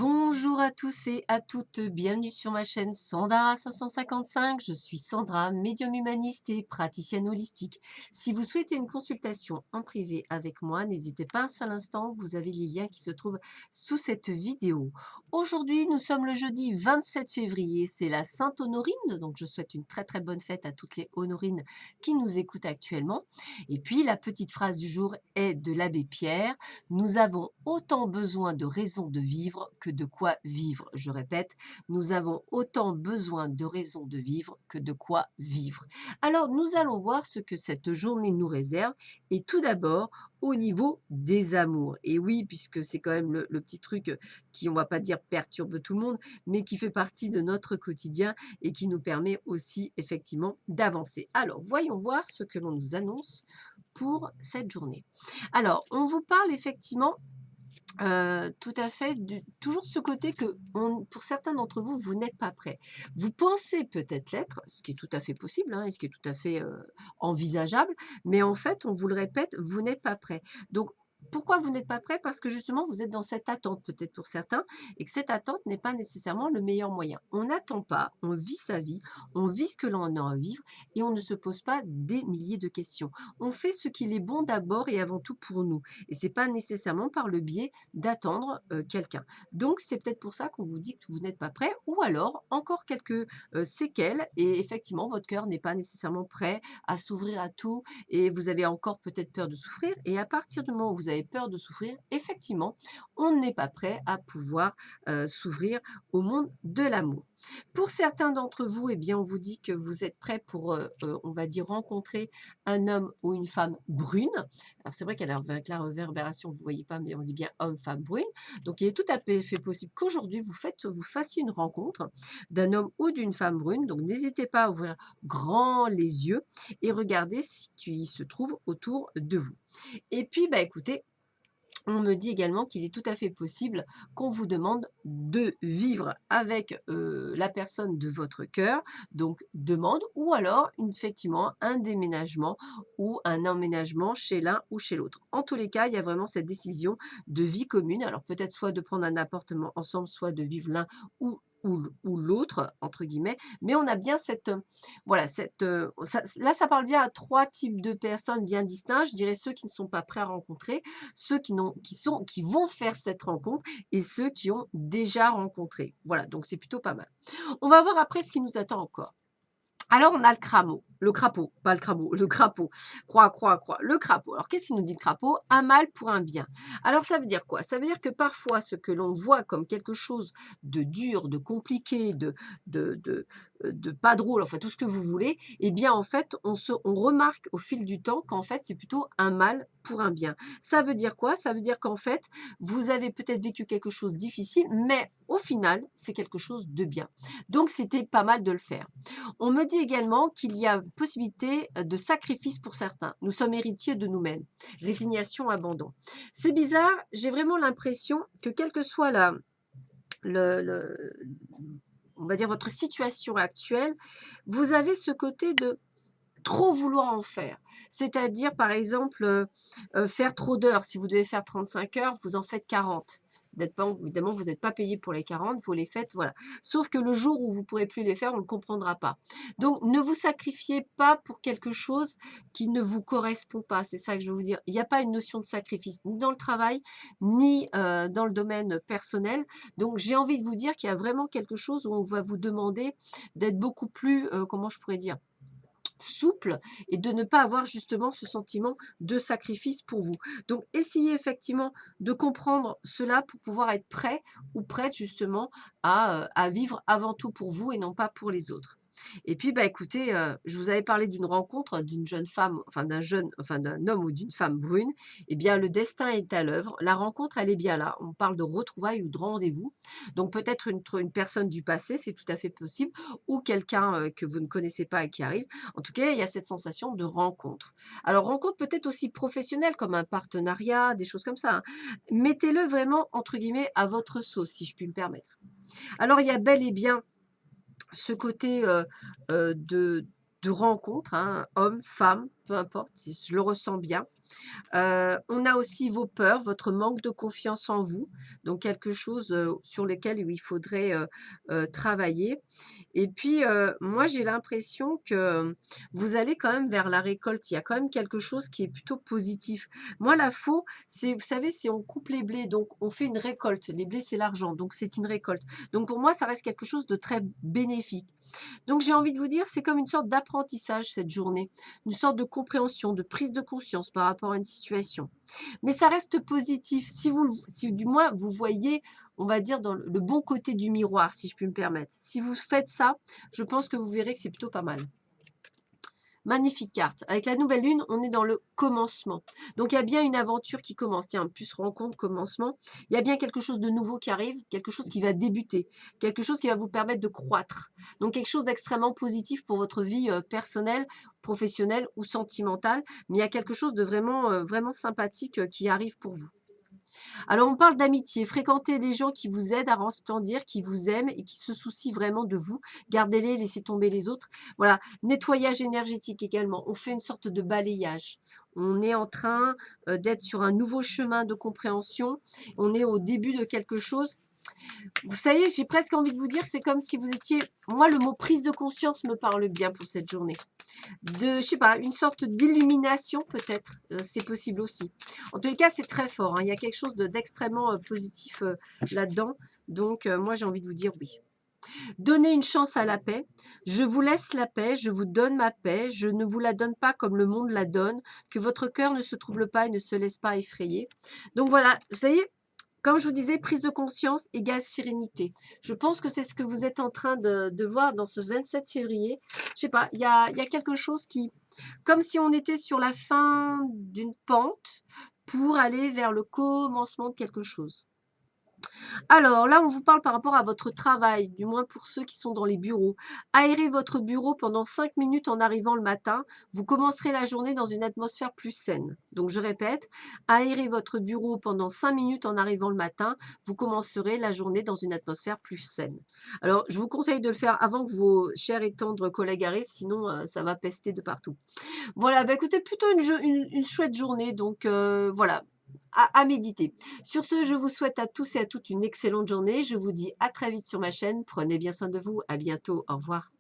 Bonjour à tous et à toutes, bienvenue sur ma chaîne Sandra 555. Je suis Sandra, médium humaniste et praticienne holistique. Si vous souhaitez une consultation en privé avec moi, n'hésitez pas un seul instant, vous avez les liens qui se trouvent sous cette vidéo. Aujourd'hui, nous sommes le jeudi 27 février, c'est la Sainte Honorine, donc je souhaite une très très bonne fête à toutes les Honorines qui nous écoutent actuellement. Et puis la petite phrase du jour est de l'abbé Pierre. Nous avons autant besoin de raisons de vivre que de quoi vivre. Je répète, nous avons autant besoin de raisons de vivre que de quoi vivre. Alors, nous allons voir ce que cette journée nous réserve. Et tout d'abord, au niveau des amours. Et oui, puisque c'est quand même le petit truc qui, on va pas dire perturbe tout le monde, mais qui fait partie de notre quotidien et qui nous permet aussi effectivement d'avancer. Alors, voyons voir ce que l'on nous annonce pour cette journée. Alors, on vous parle effectivement, tout à fait toujours de ce côté que pour certains d'entre vous, vous n'êtes pas prêts. Vous pensez peut-être l'être, ce qui est tout à fait possible, hein, et ce qui est tout à fait, envisageable, mais en fait, on vous le répète, vous n'êtes pas prêts. Donc, pourquoi vous n'êtes pas prêts? Parce que justement, vous êtes dans cette attente, peut-être pour certains, et que cette attente n'est pas nécessairement le meilleur moyen. On n'attend pas, on vit sa vie, on vit ce que l'on a à vivre et on ne se pose pas des milliers de questions. On fait ce qu'il est bon d'abord et avant tout pour nous et c'est pas nécessairement par le biais d'attendre, quelqu'un. Donc c'est peut-être pour ça qu'on vous dit que vous n'êtes pas prêt ou alors encore quelques, séquelles et effectivement votre cœur n'est pas nécessairement prêt à s'ouvrir à tout et vous avez encore peut-être peur de souffrir et à partir du moment où vous avez peur de souffrir, effectivement, on n'est pas prêt à pouvoir, s'ouvrir au monde de l'amour. Pour certains d'entre vous, eh bien, on vous dit que vous êtes prêts pour, on va dire rencontrer un homme ou une femme brune. Alors c'est vrai qu'avec la réverbération, vous ne voyez pas, mais on dit bien homme, femme, brune. Donc il est tout à fait possible qu'aujourd'hui, vous fassiez une rencontre d'un homme ou d'une femme brune. Donc n'hésitez pas à ouvrir grand les yeux et regarder ce qui se trouve autour de vous. Et puis, bah, écoutez, on me dit également qu'il est tout à fait possible qu'on vous demande de vivre avec, la personne de votre cœur, donc demande ou alors effectivement un déménagement ou un emménagement chez l'un ou chez l'autre. En tous les cas, il y a vraiment cette décision de vie commune. Alors peut-être soit de prendre un appartement ensemble, soit de vivre l'un ou «l'autre» entre guillemets, mais on a bien cette, voilà cette, ça parle bien à 3 types de personnes bien distincts. Je dirais ceux qui ne sont pas prêts à rencontrer, ceux qui vont faire cette rencontre et ceux qui ont déjà rencontré. Voilà, donc c'est plutôt pas mal. On va voir après ce qui nous attend encore. Alors, on a le crapaud, pas le crapaud, le crapaud. Croix. Le crapaud. Alors, qu'est-ce qu'il nous dit le crapaud? Un mal pour un bien. Alors, ça veut dire quoi? Ça veut dire que parfois, ce que l'on voit comme quelque chose de dur, de compliqué, de, de, de pas drôle, enfin tout ce que vous voulez, eh bien, en fait, on remarque au fil du temps qu'en fait, c'est plutôt un mal pour un bien. Ça veut dire quoi? Ça veut dire qu'en fait, vous avez peut-être vécu quelque chose de difficile, mais au final, c'est quelque chose de bien. Donc, c'était pas mal de le faire. On me dit également qu'il y a possibilité de sacrifice pour certains. Nous sommes héritiers de nous-mêmes. Résignation, abandon. C'est bizarre, j'ai vraiment l'impression que quelle que soit le on va dire votre situation actuelle, vous avez ce côté de trop vouloir en faire. C'est-à-dire, par exemple, faire trop d'heures. Si vous devez faire 35 heures, vous en faites 40. Évidemment, vous n'êtes pas payé pour les 40, vous les faites, voilà. Sauf que le jour où vous ne pourrez plus les faire, on ne le comprendra pas. Donc, ne vous sacrifiez pas pour quelque chose qui ne vous correspond pas. C'est ça que je veux vous dire. Il n'y a pas une notion de sacrifice, ni dans le travail, ni dans le domaine personnel. Donc, j'ai envie de vous dire qu'il y a vraiment quelque chose où on va vous demander d'être beaucoup plus, comment je pourrais dire, souple et de ne pas avoir justement ce sentiment de sacrifice pour vous. Donc essayez effectivement de comprendre cela pour pouvoir être prêt ou prête justement à vivre avant tout pour vous et non pas pour les autres. Et puis, bah, écoutez, je vous avais parlé d'une rencontre d'une jeune femme, enfin d'un homme ou d'une femme brune. Eh bien, le destin est à l'œuvre. La rencontre, elle est bien là. On parle de retrouvailles ou de rendez-vous. Donc, peut-être une personne du passé, c'est tout à fait possible, ou quelqu'un que vous ne connaissez pas et qui arrive. En tout cas, il y a cette sensation de rencontre. Alors, rencontre peut-être aussi professionnelle, comme un partenariat, des choses comme ça, hein. Mettez-le vraiment, entre guillemets, à votre sauce, si je puis me permettre. Alors, il y a bel et bien ce côté de rencontre, hein, homme, femme. peu importe, je le ressens bien. On a aussi vos peurs, votre manque de confiance en vous, donc quelque chose, sur lequel il faudrait, travailler et puis, moi j'ai l'impression que, vous allez quand même vers la récolte. Il y a quand même quelque chose qui est plutôt positif. Moi la faux, c'est vous savez, si on coupe les blés, donc on fait une récolte. Les blés, c'est l'argent, donc c'est une récolte. Donc pour moi, ça reste quelque chose de très bénéfique. Donc j'ai envie de vous dire, c'est comme une sorte d'apprentissage cette journée, une sorte de compréhension, de prise de conscience par rapport à une situation. Mais ça reste positif. Si du moins vous voyez, on va dire, dans le bon côté du miroir, si je puis me permettre. Si vous faites ça, je pense que vous verrez que c'est plutôt pas mal. Magnifique carte. Avec la nouvelle lune, on est dans le commencement. Donc, il y a bien une aventure qui commence. Tiens, plus rencontre, commencement. Il y a bien quelque chose de nouveau qui arrive, quelque chose qui va débuter, quelque chose qui va vous permettre de croître. Donc, quelque chose d'extrêmement positif pour votre vie personnelle, professionnelle ou sentimentale. Mais il y a quelque chose de vraiment, vraiment sympathique qui arrive pour vous. Alors, on parle d'amitié. Fréquentez des gens qui vous aident à resplendir, qui vous aiment et qui se soucient vraiment de vous. Gardez-les, laissez tomber les autres. Voilà. Nettoyage énergétique également. On fait une sorte de balayage. On est en train d'être sur un nouveau chemin de compréhension. On est au début de quelque chose. Vous savez, j'ai presque envie de vous dire, c'est comme si vous étiez... Moi, le mot prise de conscience me parle bien pour cette journée. Je sais pas, une sorte d'illumination peut-être, c'est possible aussi. En tous les cas, c'est très fort, hein. Il y a quelque chose d'extrêmement positif là-dedans. Donc, moi, j'ai envie de vous dire oui. Donnez une chance à la paix. Je vous laisse la paix, je vous donne ma paix. Je ne vous la donne pas comme le monde la donne. Que votre cœur ne se trouble pas et ne se laisse pas effrayer. Donc voilà, vous savez, comme je vous disais, prise de conscience égale sérénité. Je pense que c'est ce que vous êtes en train de voir dans ce 27 février. Je sais pas, il y a quelque chose qui... Comme si on était sur la fin d'une pente pour aller vers le commencement de quelque chose. Alors là, on vous parle par rapport à votre travail, du moins pour ceux qui sont dans les bureaux. Aérez votre bureau pendant 5 minutes en arrivant le matin. Vous commencerez la journée dans une atmosphère plus saine. Donc je répète, aérez votre bureau pendant 5 minutes en arrivant le matin. Vous commencerez la journée dans une atmosphère plus saine. Alors je vous conseille de le faire avant que vos chers et tendres collègues arrivent, sinon ça va pester de partout. Voilà, bah écoutez, plutôt une chouette journée. Donc voilà, à méditer. Sur ce, je vous souhaite à tous et à toutes une excellente journée. Je vous dis à très vite sur ma chaîne. Prenez bien soin de vous. À bientôt. Au revoir.